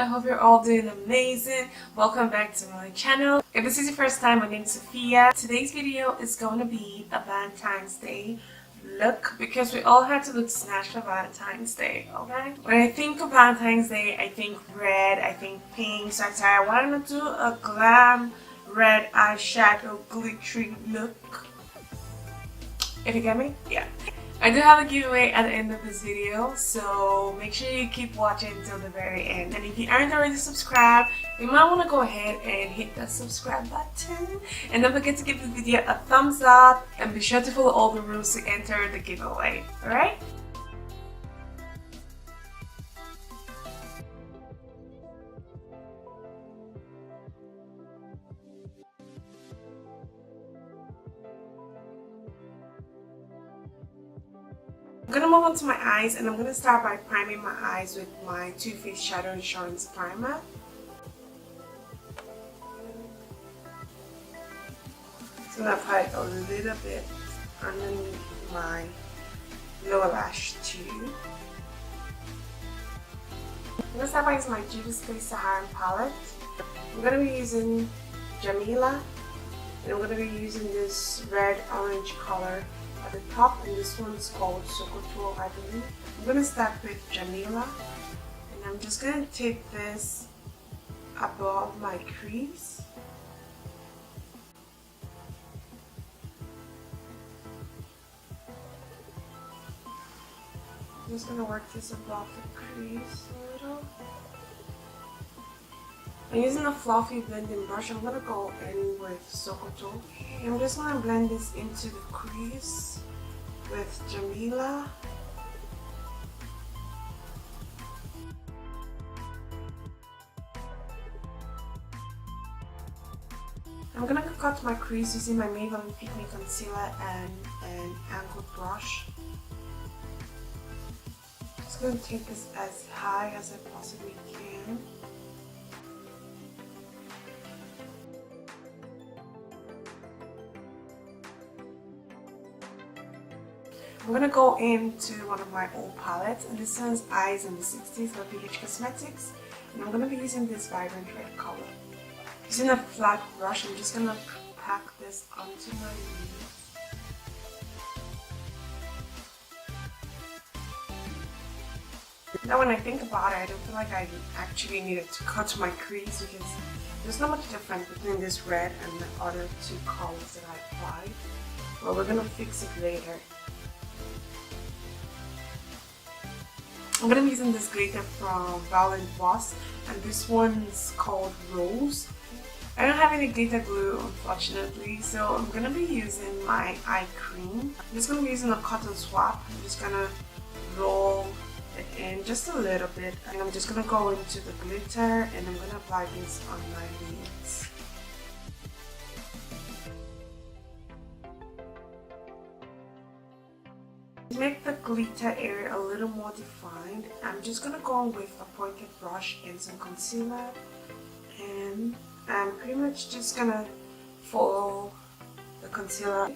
hope you're all doing amazing. Welcome back to my channel. If this is your first time, my name is Sophia. Today's video is going to be a Valentine's Day look because we all had to look snatched for Valentine's Day, okay? When I think of Valentine's Day, I think red, I think pink, so I wanted to do a glam red eyeshadow glittery look. If you get me? Yeah. I do have a giveaway at the end of this video, so make sure you keep watching until the very end. And if you aren't already subscribed, you might want to go ahead and hit that subscribe button. And don't forget to give the video a thumbs up and be sure to follow all the rules to enter the giveaway. Alright? I'm gonna move on to my eyes, and I'm gonna start by priming my eyes with my Too Faced Shadow Insurance Primer. So I'm gonna apply it a little bit underneath my lower lash too. I'm gonna start by using my Juvia's Space Saharan palette. I'm gonna be using Jamila, and I'm gonna be using this red-orange color at the top, and this one's called Sokoto, I believe. I'm gonna start with Jamila, and I'm just gonna take this above my crease. I'm just gonna work this above the crease a little. I'm using a fluffy blending brush. I'm gonna go in with Sokoto. I'm just gonna blend this into the crease with Jamila. I'm gonna cut my crease using my Maybelline Fit Me Concealer and an angled brush. Just gonna take this as high as I possibly can. I'm gonna go into one of my old palettes, and this one's Eyes in the 60s by BH Cosmetics, and I'm gonna be using this vibrant red color. Using a flat brush, I'm just gonna pack this onto my leaves. Now when I think about it, I don't feel like I actually needed to cut my crease because there's not much difference between this red and the other two colors that I applied. But we're gonna fix it later. I'm going to be using this glitter from Valentines, and this one's called Rose. I don't have any glitter glue, unfortunately, so I'm going to be using my eye cream. I'm just going to be using a cotton swab. I'm just going to roll it in just a little bit, and I'm just going to go into the glitter, and I'm going to apply this on my lids. To make the glitter area a little more defined, I'm just gonna go with a pointed brush and some concealer, and I'm pretty much just gonna follow the concealer.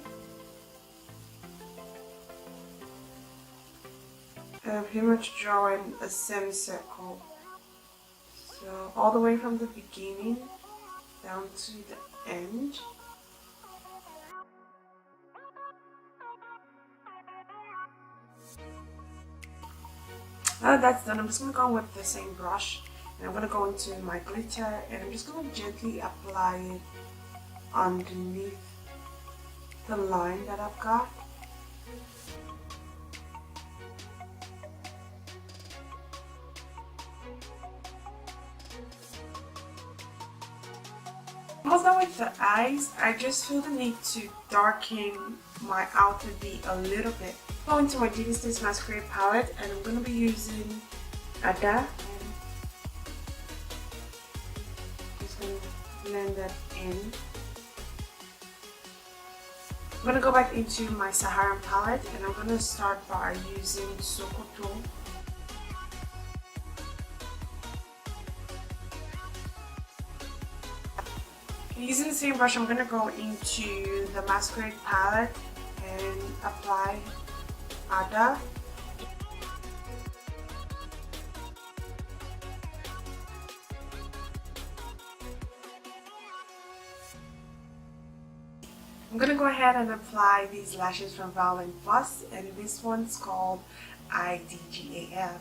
And I'm pretty much drawing a semicircle, so all the way from the beginning down to the end. Now that that's done, I'm just going to go with the same brush, and I'm going to go into my glitter, and I'm just going to gently apply it underneath the line that I've got. Almost done with the eyes. I just feel the need to darken my outer V a little bit. Go into my Juvia's Masquerade palette, and I'm going to be using Ada. Just going to blend that in. I'm going to go back into my Saharan palette, and I'm going to start by using Sokoto. Using the same brush, I'm going to go into the Masquerade palette and apply Ada. I'm gonna go ahead and apply these lashes from Valentine Plus, and this one's called IDGAF.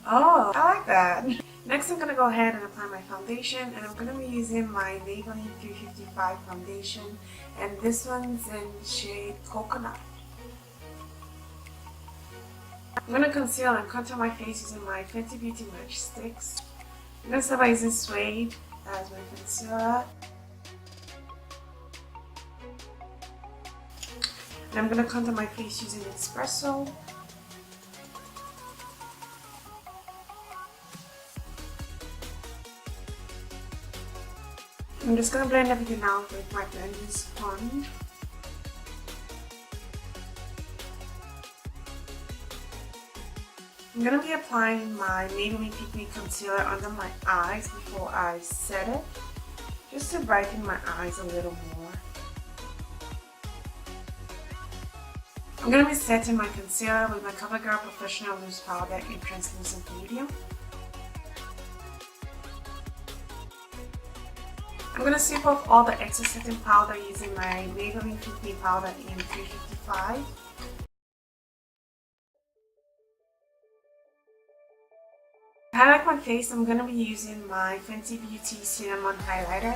Oh, I like that. Next, I'm gonna go ahead and apply my foundation, and I'm gonna be using my Maybelline 355 foundation, and this one's in shade Coconut. I'm gonna conceal and contour my face using my Fenty Beauty Match Sticks. I'm gonna start by using Suede as my concealer. And I'm gonna contour my face using Espresso. I'm just gonna blend everything out with my blending sponge. I'm gonna be applying my Maybelline Fit Me Concealer under my eyes before I set it, just to brighten my eyes a little more. I'm gonna be setting my concealer with my CoverGirl Professional Loose Powder in Translucent Medium. I'm going to sweep off all the excess setting powder using my Maybelline Fit Me powder in 355. To highlight my face, I'm going to be using my Fenty Beauty Cinnamon Highlighter.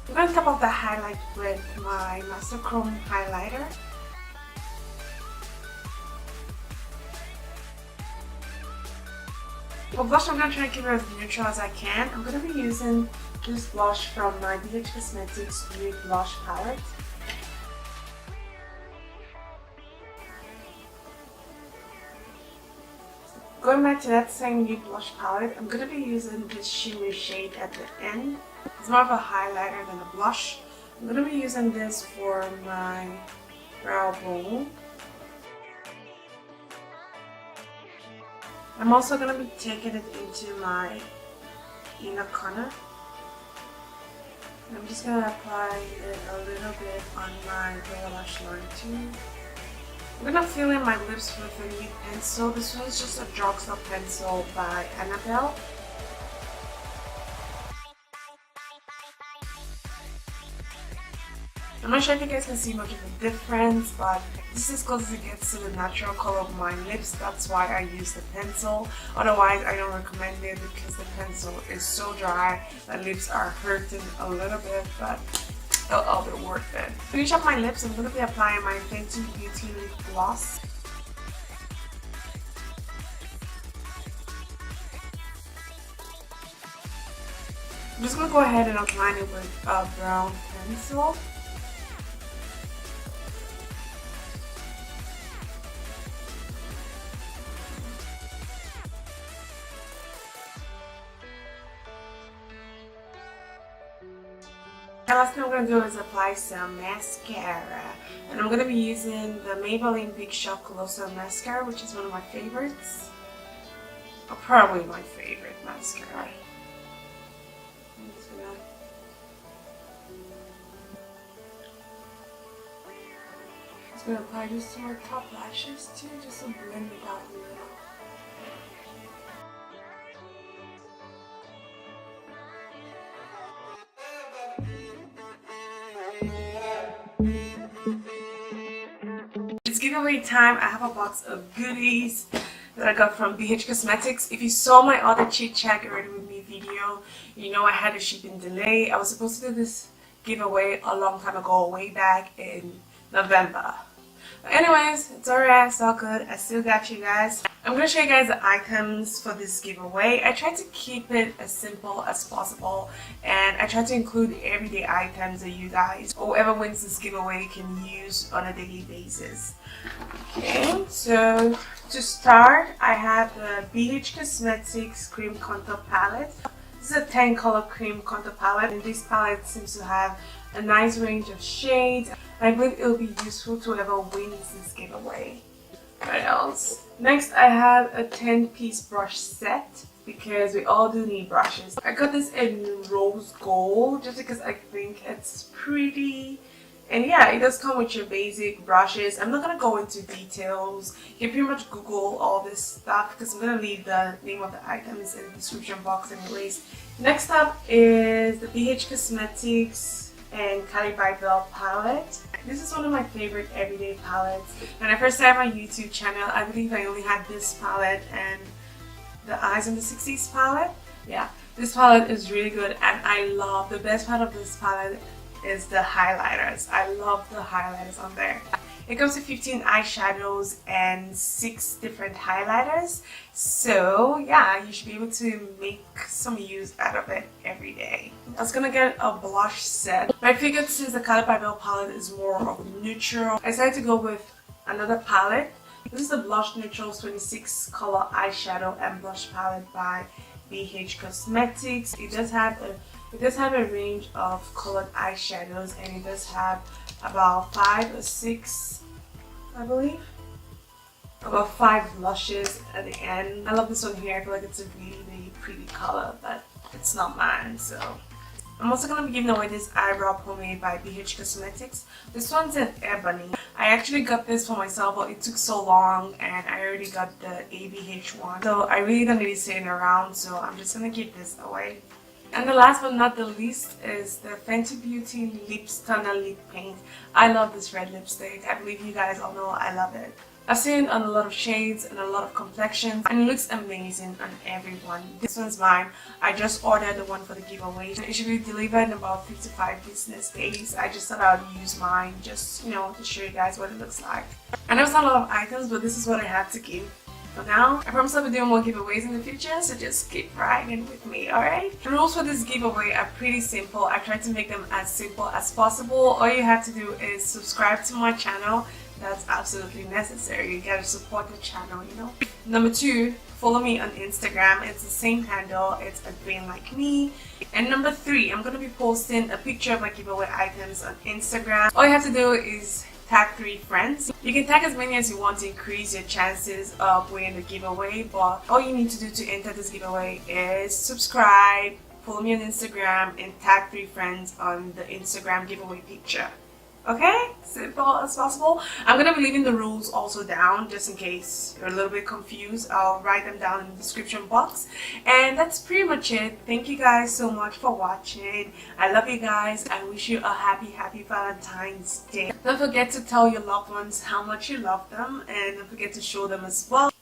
I'm going to top off the highlight with my Master Chrome Highlighter. For blush, I'm going to try to keep it as neutral as I can. I'm going to be using this blush from my BH Cosmetics Nude Blush Palette. Going back to that same Nude Blush palette, I'm going to be using this shimmer shade at the end. It's more of a highlighter than a blush. I'm going to be using this for my brow bone. I'm also going to be taking it into my inner corner. I'm just going to apply it a little bit on my lower lash line too. I'm going to fill in my lips with a nude pencil. This one's just a drugstore pencil by Annabelle. I'm not sure if you guys can see much of a difference, but this is as close as it gets to the natural color of my lips. That's why I use the pencil. Otherwise, I don't recommend it because the pencil is so dry. My lips are hurting a little bit, but it'll all be worth it. To finish up my lips, I'm going to be applying my Fenty Beauty Lip Gloss. I'm just going to go ahead and outline it with a brown pencil. The last thing I'm going to do is apply some mascara, and I'm going to be using the Maybelline Big Shot Colossal Mascara, which is one of my favorites, or probably my favorite mascara. I'm just going to apply this to my top lashes too, just to blend it out a little. It's giveaway time. I have a box of goodies that I got from BH Cosmetics. If you saw my other Chit Chat Get Ready With Me video, you know I had a shipping delay. I was supposed to do this giveaway a long time ago, way back in November. But anyways, it's alright, it's all good. I still got you guys. I'm going to show you guys the items for this giveaway. I tried to keep it as simple as possible, and I tried to include everyday items that you guys, or whoever wins this giveaway, can use on a daily basis. Okay, so to start, I have the BH Cosmetics Cream Contour Palette. This is a 10 color cream contour palette, and this palette seems to have a nice range of shades. I believe it will be useful to whoever wins this giveaway. What else? Next, I have a 10-piece brush set because we all do need brushes. I got this in rose gold just because I think it's pretty And yeah, it does come with your basic brushes. I'm not gonna go into details. You can pretty much Google all this stuff because I'm gonna leave the name of the items in the description box anyways. Next up is the BH Cosmetics and Carli Bybel palette. This is one of my favorite everyday palettes. When I first started my YouTube channel, I believe I only had this palette and the Eyes on the 60s palette. Yeah, this palette is really good, and I love, the best part of this palette is the highlighters. I love the highlighters on there. It comes with 15 eyeshadows and 6 different highlighters. So yeah, you should be able to make some use out of it every day. I was gonna get a blush set, but I figured since the Carli Bybel palette is more of neutral, I decided to go with another palette. This is the Blush Neutrals 26 color eyeshadow and blush palette by BH Cosmetics. It does have a range of colored eyeshadows, and it does have about 5 or 6, I believe, about 5 blushes at the end. I love this one here. I feel like it's a really, really pretty color, but it's not mine. So I'm also going to be giving away this eyebrow pomade by BH Cosmetics. This one's in ebony. I actually got this for myself, but it took so long and I already got the ABH one. So I really don't need it sitting around, so I'm just going to give this away. And the last but not the least is the Fenty Beauty Lip Stunna Lip Paint. I love this red lipstick. I believe you guys all know I love it. I've seen it on a lot of shades and a lot of complexions, and it looks amazing on everyone. This one's mine. I just ordered the one for the giveaway. It should be delivered in about 3 to 5 business days. I just thought I would use mine just, you know, to show you guys what it looks like. I know it's not a lot of items, but this is what I had to give. For now, I promise I'll be doing more giveaways in the future, so just keep riding with me, alright? The rules for this giveaway are pretty simple. I tried to make them as simple as possible. All you have to do is subscribe to my channel. That's absolutely necessary. You gotta support the channel, you know. Number 2, follow me on Instagram. It's the same handle. It's @Vainlikeme. And number 3, I'm gonna be posting a picture of my giveaway items on Instagram. All you have to do is tag 3 friends. You can tag as many as you want to increase your chances of winning the giveaway, but all you need to do to enter this giveaway is subscribe, follow me on Instagram, and tag 3 friends on the Instagram giveaway picture. Okay? Simple as possible. I'm going to be leaving the rules also down just in case you're a little bit confused. I'll write them down in the description box. And that's pretty much it. Thank you guys so much for watching. I love you guys. I wish you a happy Valentine's Day. Don't forget to tell your loved ones how much you love them, and don't forget to show them as well.